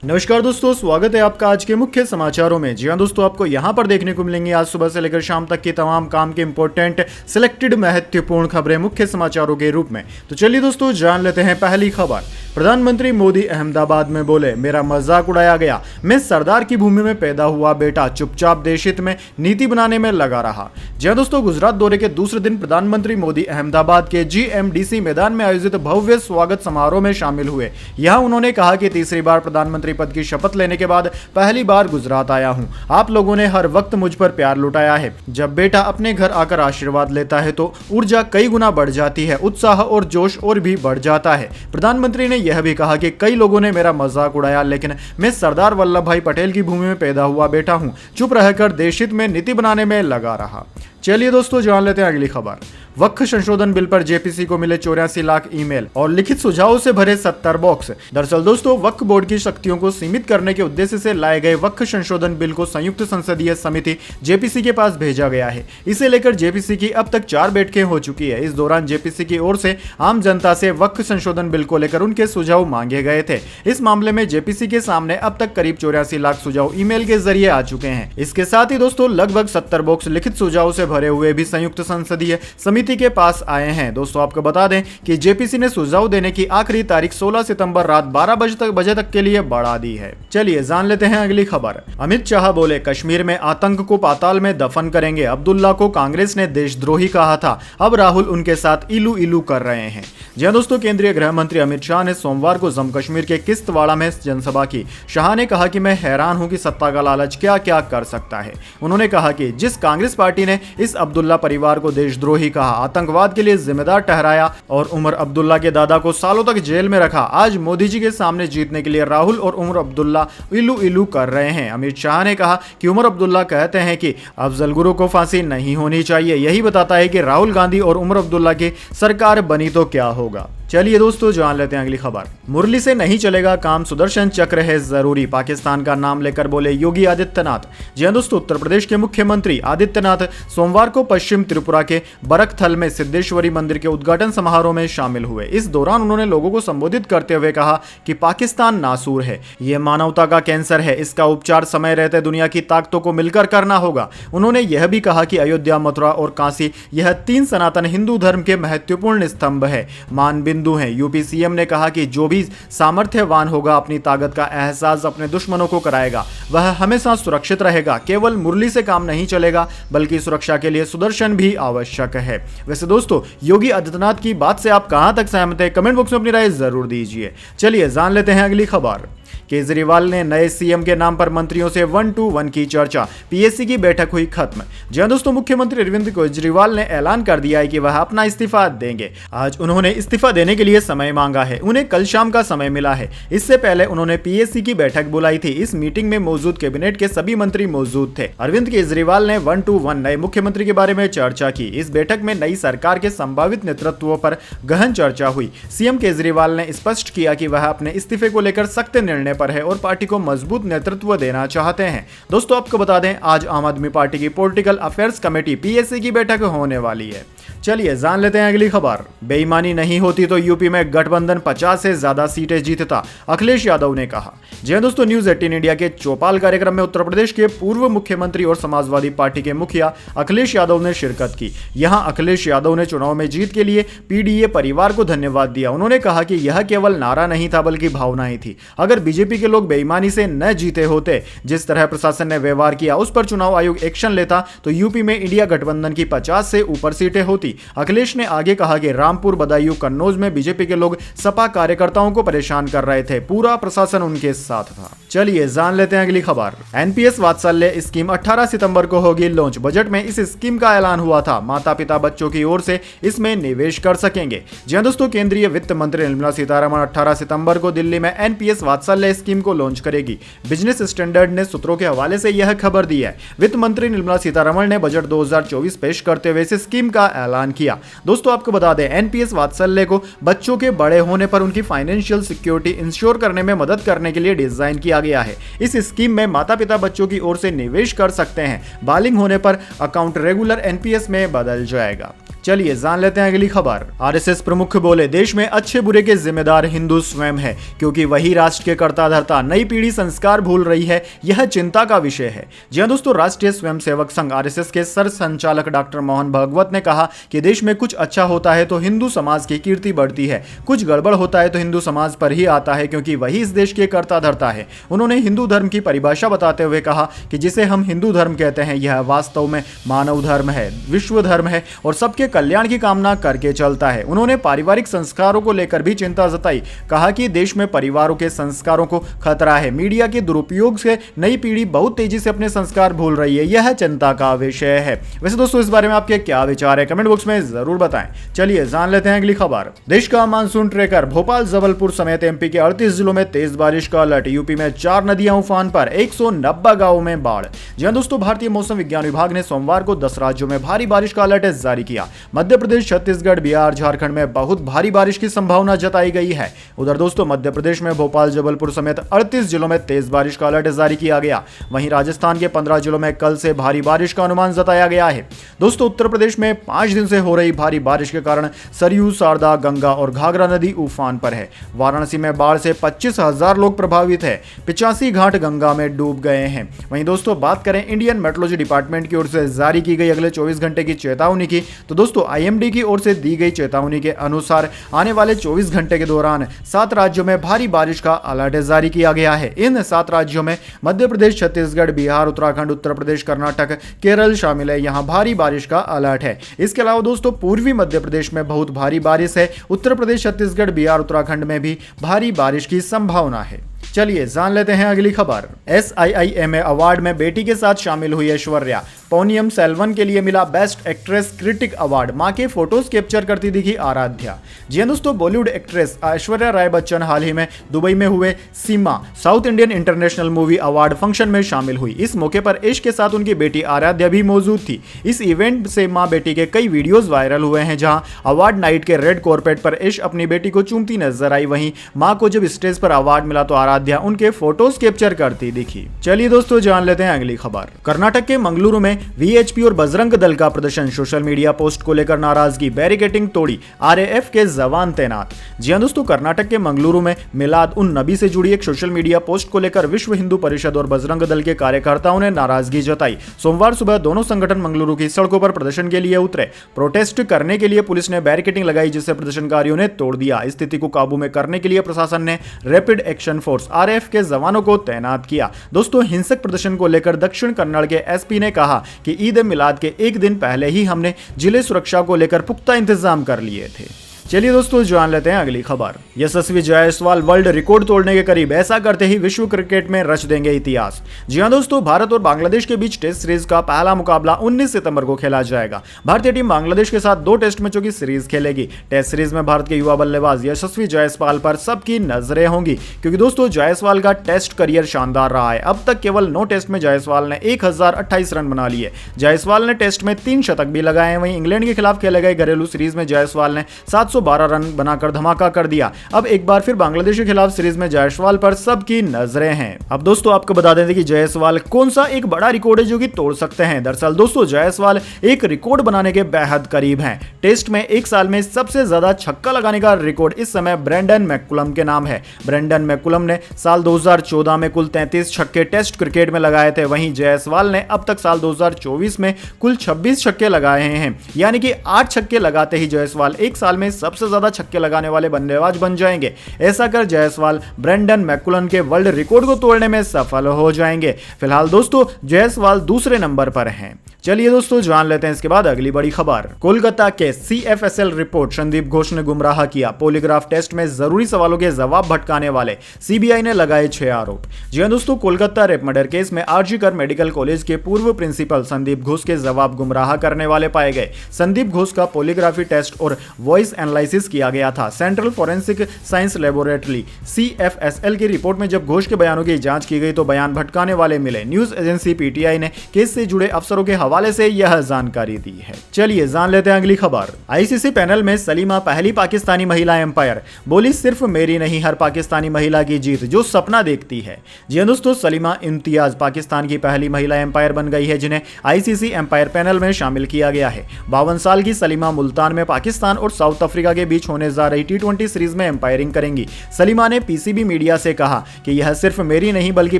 नमस्कार दोस्तों, स्वागत है आपका आज के मुख्य समाचारों में। जी हाँ दोस्तों, आपको यहाँ पर देखने को मिलेंगे आज सुबह से लेकर शाम तक की तमाम काम के इंपॉर्टेंट सिलेक्टेड महत्वपूर्ण खबरें मुख्य समाचारों के रूप में। तो चलिए दोस्तों, जान लेते हैं पहली खबर। प्रधानमंत्री मोदी अहमदाबाद में बोले, मेरा मजाक उड़ाया गया, मैं सरदार की भूमि में पैदा हुआ बेटा, चुपचाप देश हित में नीति बनाने में लगा रहा। जी हाँ दोस्तों, गुजरात दौरे के दूसरे दिन प्रधानमंत्री मोदी अहमदाबाद के GMDC मैदान में आयोजित भव्य स्वागत समारोह में शामिल हुए। यहाँ उन्होंने कहा कि तीसरी बार प्रधानमंत्री पद की शपथ लेने के बाद पहली बार गुजरात आया हूं। आप लोगों ने हर वक्त मुझ पर प्यार लुटाया है। जब बेटा अपने घर आकर आशीर्वाद लेता है तो ऊर्जा कई गुना बढ़ जाती है, उत्साह और जोश और भी बढ़ जाता है। प्रधानमंत्री ने यह भी कहा कि कई लोगों ने मेरा मजाक उड़ाया, लेकिन मैं सरदार वल्लभ भाई पटेल की भूमि में पैदा हुआ बेटा हूं, चुप रहकर देश हित में नीति बनाने में लगा रहा। चलिए दोस्तों, जान लेते हैं अगली खबर। वक्फ संशोधन बिल पर JPC को मिले 84 लाख ईमेल और लिखित सुझावों से भरे 70 बॉक्स। दरअसल दोस्तों, वक्फ बोर्ड की शक्तियों को सीमित करने के उद्देश्य से लाए गए वक्फ संशोधन बिल को संयुक्त संसदीय समिति JPC के पास भेजा गया है। इसे लेकर JPC की अब तक 4 बैठकें हो चुकी है। इस दौरान JPC की ओर से आम जनता से वक्फ संशोधन बिल को लेकर उनके सुझाव मांगे गए थे। इस मामले में JPC के सामने अब तक करीब 84 लाख सुझाव ईमेल के जरिए आ चुके हैं। इसके साथ ही दोस्तों, लगभग 70 बॉक्स लिखित सुझाव से भरे हुए भी संयुक्त संसदीय समिति के पास आए हैं। दोस्तों, आपको बता दें कि JPC ने सुझाव देने की आखिरी तारीख 16 सितंबर रात 12 बजे तक के लिए बढ़ा दी है। चलिए जान लेते हैं अगली खबर। अमित शाह बोले, कश्मीर में आतंक को पाताल में दफन करेंगे। अब्दुल्ला को कांग्रेस ने देशद्रोही कहा था, अब राहुल उनके साथ इलू इलू कर रहे हैं। जी हां दोस्तों, केंद्रीय गृह मंत्री अमित शाह ने सोमवार को जम्मू कश्मीर के किश्तवाड़ा में जनसभा की। शाह ने कहा कि मैं हैरान हूं कि सत्ता का लालच क्या क्या कर सकता है। उन्होंने कहा कि जिस कांग्रेस पार्टी ने इस अब्दुल्ला परिवार को देशद्रोही कहा, आतंकवाद के लिए जिम्मेदार ठहराया और उमर अब्दुल्ला के दादा को सालों तक जेल में रखा, आज मोदी जी के सामने जीतने के लिए राहुल और उमर अब्दुल्ला इलू इलू कर रहे हैं। अमित शाह ने कहा कि उमर अब्दुल्ला कहते हैं कि अफजल गुरु को फांसी नहीं होनी चाहिए। यही बताता है कि राहुल गांधी और उमर अब्दुल्ला की सरकार बनी तो क्या होगा। चलिए दोस्तों, जान लेते हैं अगली खबर। मुरली से नहीं चलेगा काम, सुदर्शन चक्र है जरूरी, पाकिस्तान का नाम लेकर बोले योगी आदित्यनाथ। जी हां दोस्तों, उत्तर प्रदेश के मुख्यमंत्री आदित्यनाथ सोमवार को पश्चिम त्रिपुरा के बरकथल में सिद्धेश्वरी मंदिर के उद्घाटन समारोह में शामिल हुए। इस दौरान उन्होंने लोगों को संबोधित करते हुए कहा कि पाकिस्तान नासूर है, यह मानवता का कैंसर है, इसका उपचार समय रहते दुनिया की ताकतों को मिलकर करना होगा। उन्होंने यह भी कहा कि अयोध्या, मथुरा और काशी यह 3 सनातन हिंदू धर्म के महत्वपूर्ण स्तंभ है, मानबिंदु हैं। यूपी CM ने कहा कि जो भी सामर्थ्यवान होगा अपनी ताकत का एहसास अपने दुश्मनों को कराएगा, वह हमेशा सुरक्षित रहेगा। केवल मुरली से काम नहीं चलेगा, बल्कि सुरक्षा के लिए सुदर्शन भी आवश्यक है। वैसे दोस्तों, योगी आदित्यनाथ की बात से आप कहां तक सहमत हैं? कमेंट बॉक्स में अपनी राय जरूर दीजिए। चलिए जान लेते हैं अगली खबर। केजरीवाल ने नए CM के नाम पर मंत्रियों से 1-to-1 की चर्चा, PSC की बैठक हुई खत्म। जी हां दोस्तों, मुख्यमंत्री अरविंद केजरीवाल ने ऐलान कर दिया है कि वह अपना इस्तीफा देंगे। आज उन्होंने इस्तीफा देने के लिए समय मांगा है। उन्हें कल शाम का समय मिला है। इससे पहले उन्होंने PSC की बैठक बुलाई थी। इस मीटिंग में मौजूद कैबिनेट के सभी मंत्री मौजूद थे। अरविंद केजरीवाल ने 1-to-1 नए मुख्यमंत्री के बारे में चर्चा की। इस बैठक में नई सरकार के संभावित नेतृत्व पर गहन चर्चा हुई। CM केजरीवाल ने स्पष्ट किया कि वह अपने इस्तीफे को लेकर सख्त निर्णय पर है और पार्टी को मजबूत नेतृत्व देना चाहते हैं। दोस्तों, आपको बता दें, आज आम आदमी पार्टी की पॉलिटिकल अफेयर्स कमेटी PSC की बैठक होने वाली है। चलिए जान लेते हैं अगली खबर। बेईमानी नहीं होती तो यूपी में गठबंधन 50 से ज्यादा सीटें जीतता, अखिलेश यादव ने कहा। जी हां दोस्तों, न्यूज 18 इंडिया के चौपाल कार्यक्रम में उत्तर प्रदेश के पूर्व मुख्यमंत्री और समाजवादी पार्टी के मुखिया अखिलेश यादव ने शिरकत की। यहां अखिलेश यादव ने चुनाव में जीत के लिए PDA परिवार को धन्यवाद दिया। उन्होंने कहा कि यह केवल नारा नहीं था, बल्कि भावनाएं थी। अगर बीजेपी के लोग बेईमानी से न जीते होते, जिस तरह प्रशासन ने व्यवहार किया, उस पर चुनाव आयोग एक्शन लेता, तो यूपी में इंडिया गठबंधन की 50 से ऊपर सीटें होती। अखिलेश ने आगे कहा कि रामपुर, बदायूं, कन्नौज में बीजेपी के लोग सपा कार्यकर्ताओं को परेशान कर रहे थे, पूरा प्रशासन उनके साथ था। चलिए जान लेते हैं अगली खबर। NPS वात्सल्य स्कीम 18 सितंबर को होगी लॉन्च। बजट में इस स्कीम का ऐलान हुआ था। माता पिता बच्चों की ओर से इसमें निवेश कर सकेंगे। जी हां दोस्तों, केंद्रीय वित्त मंत्री निर्मला सीतारमण 18 सितंबर को दिल्ली में NPS वात्सल्य स्कीम को लॉन्च करेगी। बिजनेस स्टैंडर्ड ने सूत्रों के हवाले से यह खबर दी है। वित्त मंत्री निर्मला सीतारमण ने बजट 2024 पेश करते हुए इस स्कीम का ऐलान किया। दोस्तों, आपको बता दें, NPS वात्सल्य को बच्चों के बड़े होने पर उनकी फाइनेंशियल सिक्योरिटी इंश्योर करने में मदद करने के लिए डिजाइन किया गया है। इस स्कीम में माता पिता बच्चों की ओर से निवेश कर सकते हैं। बालिग होने पर अकाउंट रेगुलर NPS में बदल जाएगा। चलिए जान लेते हैं अगली खबर। आरएसएस प्रमुख बोले देश में अच्छे बुरे के जिम्मेदार हिंदू स्वयं है, क्योंकि वही राष्ट्र के कर्ता धर्ता। नई पीढ़ी संस्कार भूल रही है, यह चिंता का विषय है। जी हां दोस्तों, राष्ट्रीय स्वयंसेवक संघ आरएसएस के सर संचालक डॉक्टर मोहन भागवत ने कहा कि देश में कुछ अच्छा होता है तो हिंदू समाज की कीर्ति बढ़ती है, कुछ गड़बड़ होता है तो हिंदू समाज पर ही आता है, क्योंकि वही इस देश के कर्ता धर्ता है। उन्होंने हिंदू धर्म की परिभाषा बताते हुए कहा कि जिसे हम हिंदू धर्म कहते हैं यह वास्तव में मानव धर्म है, विश्व धर्म है और सबके कल्याण की कामना करके चलता है। उन्होंने पारिवारिक संस्कारों को लेकर भी चिंता जताई, कहा कि देश में परिवारों के संस्कारों को खतरा है। मीडिया के दुरुपयोग से नई पीढ़ी बहुत तेजी से अपने संस्कार भूल रही है, यह चिंता का विषय है। वैसे दोस्तों, इस बारे में आपके क्या विचार है, कमेंट बॉक्स में जरूर बताएं। चलिए जान लेते हैं अगली खबर। देश का मानसून ट्रेकर भोपाल, जबलपुर समेत एमपी के 38 जिलों में तेज बारिश का अलर्ट। यूपी में 4 नदियां उफान पर, 190 गांवों में बाढ़। जी हां दोस्तों, भारतीय मौसम विज्ञान विभाग ने सोमवार को 10 राज्यों में भारी बारिश का अलर्ट जारी किया। मध्य प्रदेश, छत्तीसगढ़, बिहार, झारखंड में बहुत भारी बारिश की संभावना जताई गई है। उधर दोस्तों, मध्य प्रदेश में भोपाल, जबलपुर समेत 38 जिलों में तेज बारिश का अलर्ट जारी किया गया। वहीं राजस्थान के 15 जिलों में कल से भारी बारिश का अनुमान जताया गया है। दोस्तों, उत्तर प्रदेश में 5 दिन से हो रही भारी बारिश के कारण सरयू, शारदा, गंगा और घाघरा नदी उफान पर है। वाराणसी में बाढ़ से 25,000 लोग प्रभावित है। 85 घाट गंगा में डूब गए हैं। वहीं दोस्तों, बात करें इंडियन मेट्रोलॉजी डिपार्टमेंट की ओर से जारी की गई अगले 24 घंटे की चेतावनी की, तो दोस्तों आईएमडी की ओर से दी गई चेतावनी के अनुसार आने वाले 24 घंटे के दौरान 7 राज्यों में भारी बारिश का अलर्ट जारी किया गया है। इन 7 राज्यों में मध्य प्रदेश, छत्तीसगढ़, बिहार, उत्तराखंड, उत्तर प्रदेश, कर्नाटक, केरल शामिल है। यहां भारी बारिश का अलर्ट है। इसके अलावा दोस्तों, पूर्वी मध्य प्रदेश में बहुत भारी बारिश है। उत्तर प्रदेश, छत्तीसगढ़, बिहार, उत्तराखंड में भी भारी बारिश की संभावना है। चलिए जान लेते हैं अगली खबर। SIIMA अवार्ड में बेटी के साथ शामिल हुई ऐश्वर्या। पोनियम सेल्वन के लिए मिला बेस्ट एक्ट्रेस क्रिटिक अवार्ड। मां के फोटोज कैप्चर करती दिखी आराध्या। जी हां दोस्तों, बॉलीवुड एक्ट्रेस ऐश्वर्या राय बच्चन हाल ही में दुबई में हुए SIIMA South Indian international movie award function में शामिल हुई। इस मौके पर ऐश के साथ उनकी बेटी आराध्या भी मौजूद थी। इस इवेंट से मां बेटी के कई वीडियोज वायरल हुए हैं, जहां अवार्ड नाइट के रेड कॉर्पेट पर ऐश अपनी बेटी को चूमती नजर आई। वहीं मां को जब स्टेज पर अवार्ड मिला तो आराध्या उनके फोटोज कैप्चर करती दिखी। चलिए दोस्तों, जान लेते हैं अगली खबर। कर्नाटक के मंगलुरु में VHP और बजरंग दल का प्रदर्शन। सोशल मीडिया पोस्ट को लेकर नाराजगी, बैरिकेटिंग तोड़ी, RAF के जवान तैनात। जी हां दोस्तों, कर्नाटक के मंगलुरु में मिलाद उन नबी से जुड़ी एक सोशल मीडिया पोस्ट को लेकर विश्व हिंदू परिषद और बजरंग दल के कार्यकर्ताओं ने नाराजगी जताई। सोमवार सुबह दोनों संगठन मंगलुरु की सड़कों पर प्रदर्शन के लिए उतरे। प्रोटेस्ट करने के लिए पुलिस ने बैरिकेटिंग लगाई, जिसे प्रदर्शनकारियों ने तोड़ दिया। स्थिति को काबू में करने के लिए प्रशासन ने रैपिड एक्शन फोर्स RAF के जवानों को तैनात किया। दोस्तों, हिंसक प्रदर्शन को लेकर दक्षिण कन्नड़ के SP ने कहा कि ईद मिलाद के एक दिन पहले ही हमने जिले सुरक्षा को लेकर पुख्ता इंतजाम कर लिए थे। चलिए दोस्तों, जान लेते हैं अगली खबर। यशस्वी जायसवाल वर्ल्ड रिकॉर्ड तोड़ने के करीब, ऐसा करते ही विश्व क्रिकेट में रच देंगे इतिहास। जी हां दोस्तों, भारत और बांग्लादेश के बीच टेस्ट सीरीज का पहला मुकाबला 19 सितंबर को खेला जाएगा। भारतीय टीम बांग्लादेश के साथ 2 टेस्ट मैचों की सीरीज खेलेगी। टेस्ट सीरीज में भारत के युवा बल्लेबाज यशस्वी जायसवाल पर सबकी नजरें होंगी, क्योंकि दोस्तों जायसवाल का टेस्ट करियर शानदार रहा है। अब तक केवल 9 टेस्ट में जायसवाल ने 1028 रन बना लिए। जायसवाल ने टेस्ट में 3 शतक भी लगाए हैं। वहीं इंग्लैंड के खिलाफ खेले गए घरेलू सीरीज में जायसवाल ने 712 रन बनाकर धमाका कर दिया। अब एक बार फिर बांग्लादेश के खिलाफ सीरीज में जायसवाल पर सबकी नजरें हैं। अब दोस्तों, आपको बता दें कि जायसवाल कौन सा एक बड़ा रिकॉर्ड है जो कि तोड़ सकते हैं। दरअसल दोस्तों, जायसवाल एक रिकॉर्ड बनाने के बेहद करीब हैं। टेस्ट में एक साल में सबसे ज्यादा छक्का लगाने का रिकॉर्ड इस समय ब्रेंडन मैकुलम के नाम है। ब्रेंडन मैकुलम ने साल 2014 में कुल 33 छक्के टेस्ट क्रिकेट में लगाए थे। वहीं जायसवाल ने अब तक साल 2024 में कुल 26 छक्के लगाए हैं, यानी कि 8 छक्के लगाते ही जायसवाल एक साल में सबसे ज्यादा छक्के लगाने वाले बल्लेबाज बन जाएंगे। ऐसा कर जायसवाल ब्रेंडन मैकुलम के वर्ल्ड रिकॉर्ड को तोड़ने में सफल हो जाएंगे। फिलहाल दोस्तों, जायसवाल दूसरे नंबर पर हैं। चलिए दोस्तों, जान लेते हैं इसके बाद अगली बड़ी खबर। कोलकाता के CFSL रिपोर्ट, संदीप घोष ने गुमराह किया। पॉलीग्राफ टेस्ट में जरूरी सवालों के जवाब भटकाने वाले, CBI ने लगाए 6 आरोप। जी हां दोस्तों, कोलकाता रेप मर्डर केस में RG कर मेडिकल कॉलेज के पूर्व प्रिंसिपल संदीप घोष के जवाब गुमराह करने वाले पाए गए। संदीप घोष का पॉलीग्राफी टेस्ट और वॉइस एनालाइज एनालिसिस किया गया था। Central forensic science laboratory CFSL की रिपोर्ट में जब घोष के बयानों की जांच की गई तो बयान भटकाने वाले मिले। न्यूज एजेंसी PTI ने केस से जुड़े अफसरों के हवाले से यह जानकारी दी है। चलिए जान लेते हैं अगली खबर। ICC पैनल में सलीमा पहली पाकिस्तानी महिला एम्पायर, बोली सिर्फ मेरी नहीं हर पाकिस्तानी महिला की जीत जो सपना देखती है। जी हां दोस्तों, सलीमा इम्तियाज पाकिस्तान की पहली महिला एम्पायर बन गई है जिन्हें ICC एम्पायर पैनल में शामिल किया गया है। 52 साल की सलीमा मुल्तान में पाकिस्तान और साउथ अफ्रीका के बीच होने जा रही T20 सीरीज में एम्पायरिंग करेंगी। सलीमा ने PCB मीडिया से कहा कि यह सिर्फ मेरी नहीं बल्कि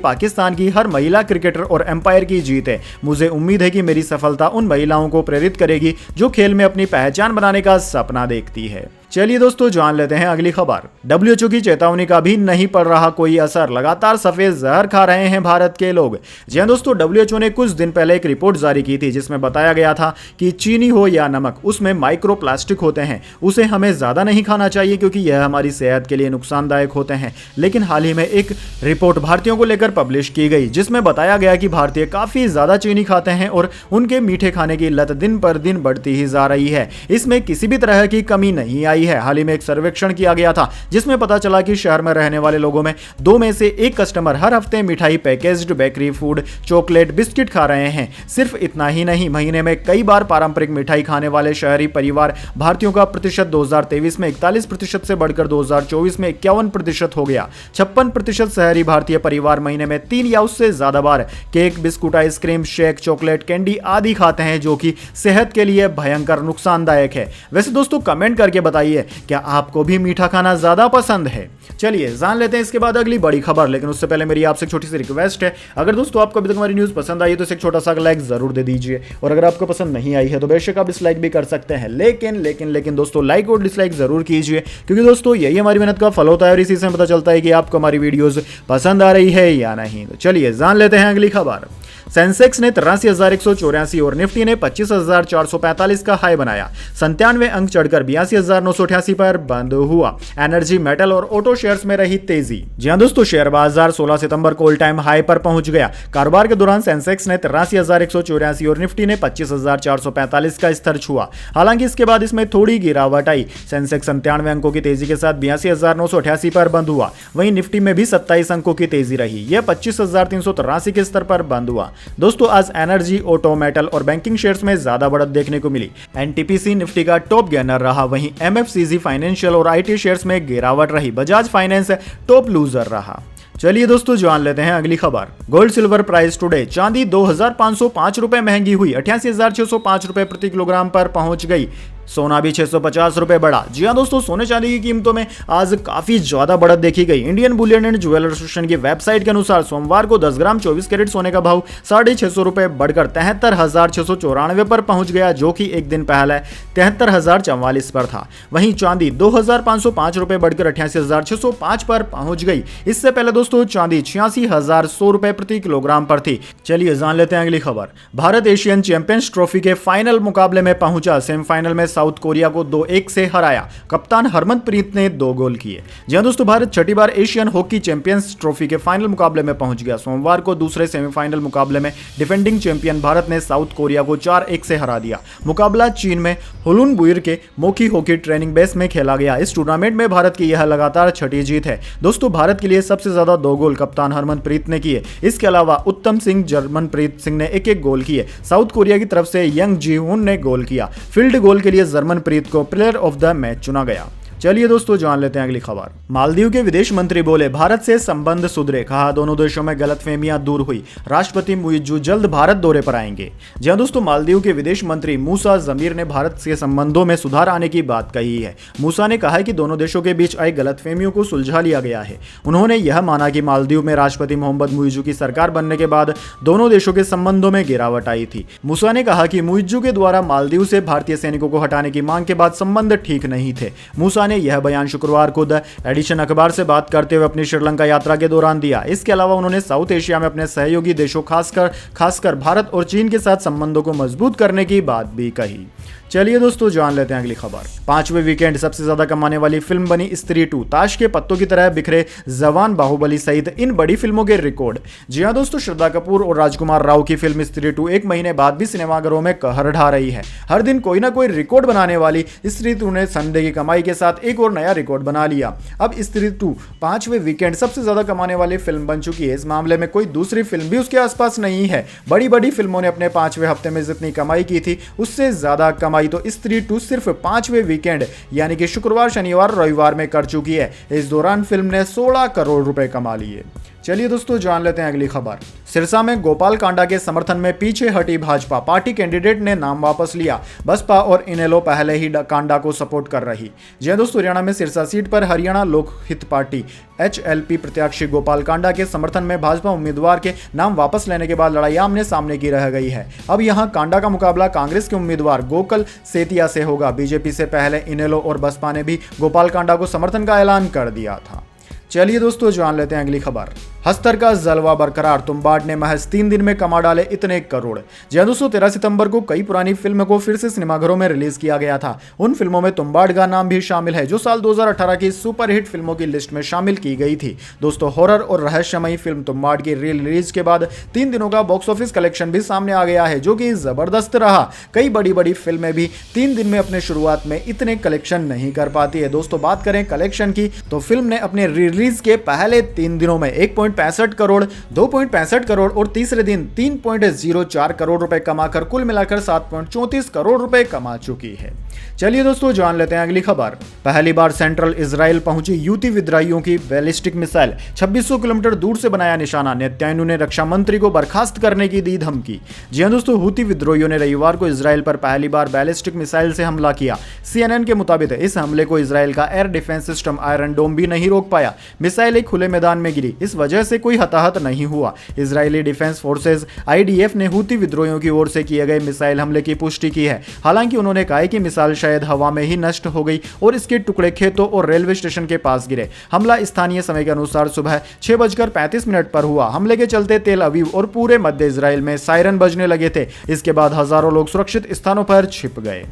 पाकिस्तान की हर महिला क्रिकेटर और एम्पायर की जीत है। मुझे उम्मीद है कि मेरी सफलता उन महिलाओं को प्रेरित करेगी जो खेल में अपनी पहचान बनाने का सपना देखती है। चलिए दोस्तों जान लेते हैं अगली खबर। WHO की चेतावनी का भी नहीं पड़ रहा कोई असर, लगातार सफेद जहर खा रहे हैं भारत के लोग। जी हां दोस्तों, WHO ने कुछ दिन पहले एक रिपोर्ट जारी की थी जिसमें बताया गया था कि चीनी हो या नमक उसमें माइक्रो प्लास्टिक होते हैं, उसे हमें ज्यादा नहीं खाना चाहिए क्योंकि यह हमारी सेहत के लिए नुकसानदायक होते हैं। लेकिन हाल ही में एक रिपोर्ट भारतीयों को लेकर पब्लिश की गई जिसमें बताया गया कि भारतीय काफी ज्यादा चीनी खाते हैं और उनके मीठे खाने की लत दिन पर दिन बढ़ती ही जा रही है। इसमें किसी भी तरह की कमी नहीं आई है। हाल ही में एक सर्वेक्षण किया गया था जिसमें पता चला कि शहर में रहने वाले लोगों में 2 में से 1 कस्टमर हर हफ्ते मिठाई, packaged bakery food, chocolate, biscuit खा रहे हैं। सिर्फ इतना ही नहीं, महीने में कई बार पारंपरिक मिठाई खाने वाले शहरी परिवार भारतीयों का प्रतिशत 2023 में 41% से बढ़कर 2024 में 51% हो गया। 56% शहरी भारतीय परिवार महीने में 3 या उससे ज्यादा बार cake, biscuit, ice cream, shake, chocolate, candy आदि खाते हैं जो कि सेहत के लिए भयंकर नुकसानदायक है। वैसे दोस्तों कमेंट करके बताइए क्या आपको भी मीठा खाना ज्यादा पसंद है। चलिए जान लेते हैं इसके बाद अगली बड़ी खबर, लेकिन उससे पहले मेरी आपसे एक छोटी सी रिक्वेस्ट है, अगर दोस्तों आपको अभी तक हमारी न्यूज पसंद आई है तो इसे एक छोटा सा लाइक जरूर दे दीजिए, और अगर आपको पसंद नहीं आई है तो बेशक आप डिसलाइक भी कर सकते हैं, लेकिन दोस्तों लाइक और डिसलाइक जरूर कीजिए क्योंकि दोस्तों यही हमारी मेहनत का फल होता है और इसी से पता चलता है कि आपको हमारी वीडियोज पसंद आ रही है या नहीं। तो चलिए जान लेते हैं अगली खबर। सेंसेक्स ने 83,184 और निफ्टी ने 25,445 का हाई बनाया। 97 अंक चढ़कर 82,988 पर बंद हुआ। एनर्जी, मेटल और ऑटो शेयर्स में रही तेजी। जी हां दोस्तों, शेयर बाजार 16 सितंबर को ऑल टाइम हाई पर पहुंच गया। कारोबार के दौरान सेंसेक्स ने 83,184 और निफ्टी ने 25,445 का स्तर छुआ। हालांकि इसके बाद इसमें थोड़ी गिरावट आई। सेंसेक्स 97 अंकों की तेजी के साथ 82,988 पर बंद हुआ। वहीं निफ्टी में भी 27 अंकों की तेजी रही। यह 25,383 के स्तर पर बंद हुआ। दोस्तों आज एनर्जी, ऑटो, मेटल और बैंकिंग शेयर्स में ज्यादा बढ़त देखने को मिली। एनटीपीसी निफ्टी का टॉप गेनर रहा, वहीं एमएफसीजी, फाइनेंशियल और आईटी शेयर्स में गिरावट रही। बजाज फाइनेंस टॉप लूजर रहा। चलिए दोस्तों जान लेते हैं अगली खबर। Gold silver price today. चांदी 2,505 रुपए महंगी हुई, 88,605 रुपए प्रति किलोग्राम पर पहुंच गई। सोना भी 650 रुपए बढ़ा। जी हां दोस्तों, सोने चांदी की कीमतों में आज काफी ज्यादा बढ़त देखी गई। Indian Boolean and jeweller association की वेबसाइट के अनुसार सोमवार को 10 ग्राम 24 कैरेट सोने का भाव 650 रुपए बढ़कर 73,694 पर पहुंच गया, जो कि एक दिन पहले 73,044 पर था। वहीं चांदी 2,505 रुपए बढ़कर 88,605 पर पहुंच गई। इससे पहले दोस्तों चांदी 86,100 रुपए प्रति किलोग्राम पर थी। चलिए जान लेते हैं अगली खबर। भारत एशियन चैंपियंस ट्रॉफी के फाइनल मुकाबले में पहुंचा। सेमीफाइनल में साउथ कोरिया को 2-1 से हराया। कप्तान हरमनप्रीत ने 2 गोल किए। जी हां दोस्तों, भारत छठी बार एशियन हॉकी चैंपियंस ट्रॉफी के फाइनल मुकाबले में पहुंच गया। सोमवार को दूसरे सेमीफाइनल मुकाबले में डिफेंडिंग चैंपियन भारत ने साउथ कोरिया को 4-1 से हरा दिया। मुकाबला चीन में हुलुनबुइर के मोकी हॉकी ट्रेनिंग बेस में खेला गया। इस टूर्नामेंट में भारत की यह लगातार छठी जीत है। दोस्तों भारत के लिए सबसे ज्यादा 2 गोल कप्तान हरमनप्रीत ने किए। इसके अलावा उत्तम सिंह, जर्मनप्रीत सिंह ने 1-1 गोल किए। साउथ कोरिया की तरफ से यंग जी हुन ने गोल किया। फील्ड गोल के लिए जर्मनप्रीत को प्लेयर ऑफ द मैच चुना गया। चलिए दोस्तों जान लेते हैं अगली खबर। मालदीव के विदेश मंत्री बोले भारत से संबंध सुधरे। कहा दोनों देशों में गलतफहमियां दूर हुई। राष्ट्रपति मुइज्जू जल्द भारत दौरे पर आएंगे। जी हां दोस्तों, मालदीव के विदेश मंत्री मूसा जमीर ने भारत से संबंधों में सुधार आने की बात कही है। मूसा ने कहा कि दोनों देशों के बीच आई गलतफहमियों को सुलझा लिया गया है। उन्होंने यह माना कि मालदीव में राष्ट्रपति मोहम्मद मुइज्जू की सरकार बनने के बाद दोनों देशों के संबंधों में गिरावट आई थी। मूसा ने कहा कि मुइज्जू के द्वारा मालदीव से भारतीय सैनिकों को हटाने की मांग के बाद संबंध ठीक नहीं थे। मूसा ने यह बयान शुक्रवार को द एडिशन अखबार से बात करते हुए अपनी श्रीलंका यात्रा के दौरान दिया। इसके अलावा उन्होंने साउथ एशिया में अपने सहयोगी देशों खासकर भारत और चीन के साथ संबंधों को मजबूत करने की बात भी कही। चलिए दोस्तों जान लेते हैं अगली खबर। 5वें वीकेंड सबसे ज्यादा कमाने वाली फिल्म बनी स्त्री 2। ताश के पत्तों की तरह बिखरे जवान, बाहुबली सहित इन बड़ी फिल्मों के रिकॉर्ड। जी हां दोस्तों, श्रद्धा कपूर और राजकुमार राव की फिल्म स्त्री 2 एक महीने बाद भी सिनेमाघरों में कहर ढा रही है। हर दिन कोई ना कोई रिकॉर्ड बनाने वाली स्त्री 2 ने संडे की कमाई के साथ एक और नया रिकॉर्ड बना लिया। अब स्त्री 2 5वें वीकेंड सबसे ज्यादा कमाने वाली फिल्म बन चुकी है। इस मामले में कोई दूसरी फिल्म भी उसके आसपास नहीं है। बड़ी बड़ी फिल्मों ने अपने 5वें हफ्ते में जितनी कमाई की थी उससे ज्यादा कमाई तो स्त्री 2 सिर्फ 5वें वीकेंड यानी कि शुक्रवार, शनिवार, रविवार में कर चुकी है। इस दौरान फिल्म ने 16 करोड़ रुपए कमा लिए। चलिए दोस्तों जान लेते हैं अगली खबर। सिरसा में गोपाल कांडा के समर्थन में पीछे हटी भाजपा। पार्टी कैंडिडेट ने नाम वापस लिया। बसपा और इनेलो पहले ही कांडा को सपोर्ट कर रही। जी दोस्तों, हरियाणा में सिरसा सीट पर हरियाणा लोक हित पार्टी HLP प्रत्याशी गोपाल कांडा के समर्थन में भाजपा उम्मीदवार के नाम वापस लेने के बाद लड़ाई आमने सामने की रह गई है। अब यहां कांडा का मुकाबला कांग्रेस के उम्मीदवार गोकुल सेतिया से होगा। बीजेपी से पहले इनेलो और बसपा ने भी गोपाल कांडा को समर्थन का ऐलान कर दिया था। चलिए दोस्तों जान लेते हैं अगली खबर। हस्तर का जलवा बरकरार। तुम्बाड़ ने महज 3 दिन में कमा डाले इतने करोड़। जी दोस्तों, 13 सितंबर को कई पुरानी फिल्मों को फिर से सिनेमाघरों में रिलीज किया गया था। उन फिल्मों में तुम्बाड़ का नाम भी शामिल है, जो साल 2018 की सुपरहिट फिल्मों की लिस्ट में शामिल की गई थी। दोस्तों, हॉरर और रहस्यमयी फिल्म तुम्बाड़ की रिलीज के बाद 3 दिनों का बॉक्स ऑफिस कलेक्शन भी सामने आ गया है, जो कि जबरदस्त रहा। कई बड़ी बड़ी फिल्में भी 3 दिन में अपने शुरुआत में इतने कलेक्शन नहीं कर पाती है। दोस्तों, बात करें कलेक्शन की तो फिल्म ने अपने रिलीज के पहले 3 दिनों में 1.65 करोड़, 2.65 करोड़ और तीसरे दिन 3.04 करोड़ रुपए कमाकर कुल मिलाकर 7.34 करोड़ रुपए कमा चुकी है। चलिए दोस्तों जान लेते हैं अगली खबर। पहली बार सेंट्रल इजराइल पहुंची यूती विद्रोहियों की बैलिस्टिक मिसाइल। 2600 किलोमीटर दूर से बनाया निशाना। नेतन्याहू ने रक्षा मंत्री को बर्खास्त करने की दी धमकी। जी हां दोस्तों, हूती विद्रोहियों ने रविवार को इजराइल पर पहली बार बैलिस्टिक मिसाइल से हमला किया। CNN के मुताबिक इस हमले को इजराइल का एयर डिफेंस सिस्टम आयरन डोम भी नहीं रोक पाया। मिसाइल एक खुले मैदान में गिरी। इस वजह से कोई हताहत नहीं हुआ। इजरायली डिफेंस फोर्सेज IDF ने हूती विद्रोहियों की ओर से किए गए मिसाइल हमले की पुष्टि की है। हालांकि उन्होंने कहा कि मिसाइल शायद हवा में ही नष्ट हो गई और इसके टुकड़े खेतों और रेलवे स्टेशन के पास गिरे। हमला स्थानीय समय के अनुसार सुबह 6:35 पर हुआ। हमले के चलते तेल अवीव और पूरे मध्य इजराइल में सायरन बजने लगे थे। इसके बाद हजारों लोग सुरक्षित स्थानों पर छिप गए।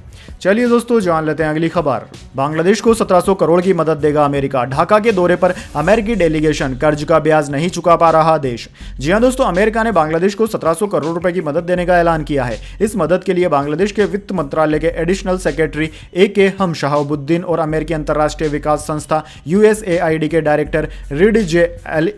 चलिए दोस्तों जान लेते हैं अगली खबर। बांग्लादेश को 1700 करोड़ की मदद देगा अमेरिका। ढाका के दौरे पर अमेरिकी डेलीगेशन। कर्ज का ब्याज नहीं चुका पा रहा देश। जी हां दोस्तों, अमेरिका ने बांग्लादेश को 1700 करोड़ रुपए की मदद देने का ऐलान किया है। इस मदद के लिए बांग्लादेश के वित्त मंत्रालय के एडिशनल सेक्रेटरी AK हम शहाबुद्दीन और अमेरिकी अंतर्राष्ट्रीय विकास संस्था USAID के डायरेक्टर रिड J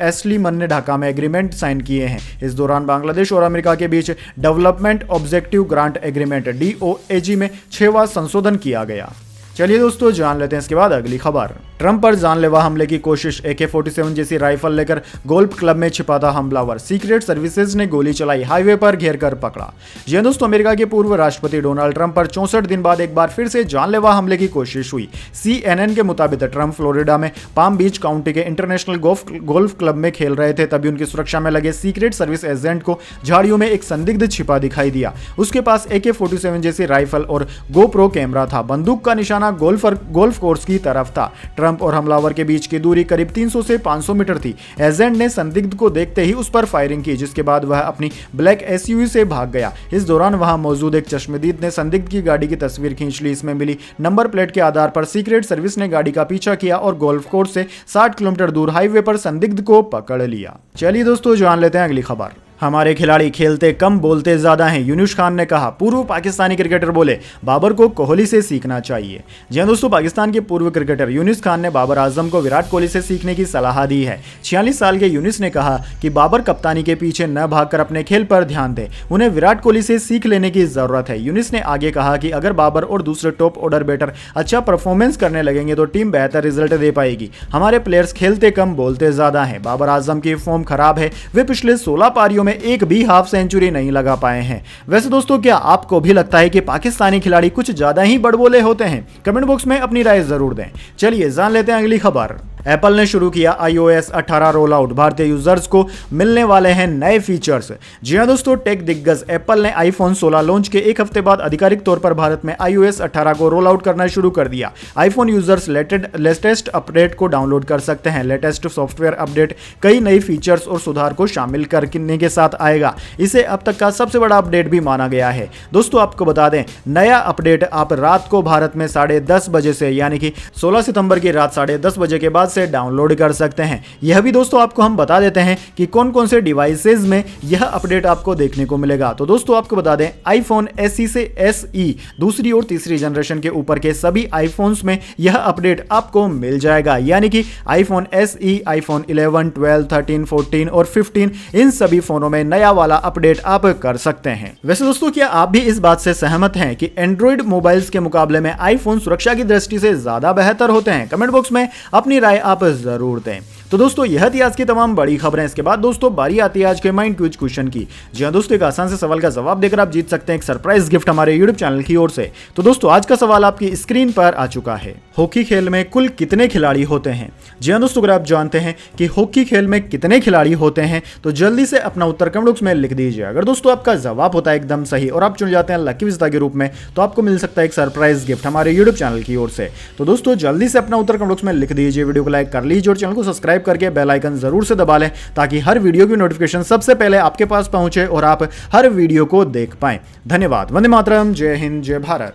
एस्लीमन ने ढाका में एग्रीमेंट साइन किए हैं। इस दौरान बांग्लादेश और अमेरिका के बीच development objective grant agreement DOAG में 6वां संशोधन किया गया। चलिए दोस्तों जान लेते हैं इसके बाद अगली खबर। ट्रंप पर जानलेवा हमले की कोशिश। AK-47 जैसी राइफल लेकर गोल्फ क्लब में छिपा था हमलावर। सीक्रेट सर्विसेज ने गोली चलाई, हाईवे पर घेर कर पकड़ा। जी दोस्तों, अमेरिका के पूर्व राष्ट्रपति डोनाल्ड ट्रंप पर 64 दिन बाद एक बार फिर से जानलेवा हमले की कोशिश हुई। CNN के मुताबिक ट्रंप फ्लोरिडा में पाम बीच काउंटी के इंटरनेशनल गोल्फ क्लब में खेल रहे थे। तभी उनकी सुरक्षा में लगे सीक्रेट सर्विस एजेंट को झाड़ियों में एक संदिग्ध छिपा दिखाई दिया। उसके पास AK-47 जैसी राइफल और GoPro कैमरा था। बंदूक का निशाना गोल्फ कोर्स की तरफ था। ट्रंप और हमलावर के बीच की दूरी करीब 300 से 500 मीटर थी। एजेंट ने संदिग्ध को देखते ही उस पर फायरिंग की, जिसके बाद वह अपनी ब्लैक SUV से भाग गया। इस दौरान वहां मौजूद एक चश्मदीद ने संदिग्ध की गाड़ी की तस्वीर खींच ली। इसमें मिली नंबर प्लेट के आधार पर सीक्रेट सर्विस ने गाड़ी का पीछा किया और गोल्फ कोर्स से 60 किलोमीटर दूर हाईवे पर संदिग्ध को पकड़ लिया। चलिए दोस्तों जान लेते हैं अगली खबर। हमारे खिलाड़ी खेलते कम बोलते ज्यादा हैं, यूनुस खान ने कहा। पूर्व पाकिस्तानी क्रिकेटर बोले बाबर को कोहली से सीखना चाहिए। जी हां दोस्तों, पाकिस्तान के पूर्व क्रिकेटर यूनुस खान ने बाबर आजम को विराट कोहली से सीखने की सलाह दी है। 46 साल के यूनुस ने कहा कि बाबर कप्तानी के पीछे न भागकर अपने खेल पर ध्यान दें, उन्हें विराट कोहली से सीख लेने की जरूरत है। यूनुस ने आगे कहा कि अगर बाबर और दूसरे टॉप ऑर्डर बैटर अच्छा परफॉर्मेंस करने लगेंगे तो टीम बेहतर रिजल्ट दे पाएगी। हमारे प्लेयर्स खेलते कम बोलते ज्यादा हैं। बाबर आजम की फॉर्म खराब है, वे पिछले 16 पारियों में एक भी हाफ सेंचुरी नहीं लगा पाए हैं। वैसे दोस्तों, क्या आपको भी लगता है कि पाकिस्तानी खिलाड़ी कुछ ज्यादा ही बड़बोले होते हैं? कमेंट बॉक्स में अपनी राय जरूर दें। चलिए जान लेते हैं अगली खबर। एप्पल ने शुरू किया iOS 18 रोल आउट, भारतीय यूजर्स को मिलने वाले हैं नए फीचर्स। जी हां दोस्तों, टेक दिग्गज एप्पल ने आईफोन 16 लॉन्च के एक हफ्ते बाद आधिकारिक तौर पर भारत में iOS 18 को रोल आउट करना शुरू कर दिया। आईफोन यूजर्स लेटेस्ट अपडेट को डाउनलोड कर सकते हैं। लेटेस्ट सॉफ्टवेयर अपडेट कई नई फीचर्स और सुधार को शामिल करने के साथ आएगा। इसे अब तक का सबसे बड़ा अपडेट भी माना गया है। दोस्तों आपको बता दें, नया अपडेट आप रात को भारत में 10:30 बजे से, यानी कि 16 सितंबर की रात 10:30 बजे के बाद से डाउनलोड कर सकते हैं। यह भी दोस्तों आपको हम बता देते हैं कि कौन कौन से डिवाइसेज में यह अपडेट आपको देखने को मिलेगा। तो दोस्तों आपको बता दें, आईफोन SE से SE दूसरी और तीसरी जनरेशन के ऊपर के सभी आईफोन्स में यह अपडेट आपको मिल जाएगा, यानी कि आईफोन SE, आईफोन 11, 12, 13, 14 और 15 इन सभी फोनों में नया वाला अपडेट आप कर सकते हैं। वैसे दोस्तों, क्या आप भी इस बात से सहमत हैं कि एंड्रॉइड मोबाइल्स के मुकाबले में आईफोन सुरक्षा की दृष्टि से ज्यादा बेहतर होते हैं? कमेंट बॉक्स में अपनी राय आप जरूर दें। तो दोस्तों यह थी आज की तमाम बड़ी खबरें। इसके बाद दोस्तों बारी आती है आज के माइंड क्विज क्वेश्चन की। जी हां दोस्तों, एक आसान से सवाल का जवाब देकर आप जीत सकते हैं एक सरप्राइज गिफ्ट हमारे यूट्यूब चैनल की ओर से। तो दोस्तों आज का सवाल आपकी स्क्रीन पर आ चुका है। हॉकी खेल में कुल कितने खिलाड़ी होते हैं? जी हां दोस्तों, अगर आप जानते हैं कि हॉकी खेल में कितने खिलाड़ी होते हैं तो जल्दी से अपना उत्तर कमेंट बॉक्स में लिख दीजिए। अगर दोस्तों आपका जवाब होता है एकदम सही और आप चुन जाते हैं लकी विजेता के रूप में, तो आपको मिल सकता है एक सरप्राइज गिफ्ट हमारे यूट्यूब चैनल की ओर से। तो दोस्तों जल्दी से अपना उत्तर कमेंट बॉक्स में लिख दीजिए, वीडियो को लाइक कर लीजिए और चैनल को सब्सक्राइब करके बेल आइकन जरूर से दबा लें ताकि हर वीडियो की नोटिफिकेशन सबसे पहले आपके पास पहुंचे और आप हर वीडियो को देख पाएं। धन्यवाद। वंदे मातरम। जय हिंद, जय भारत।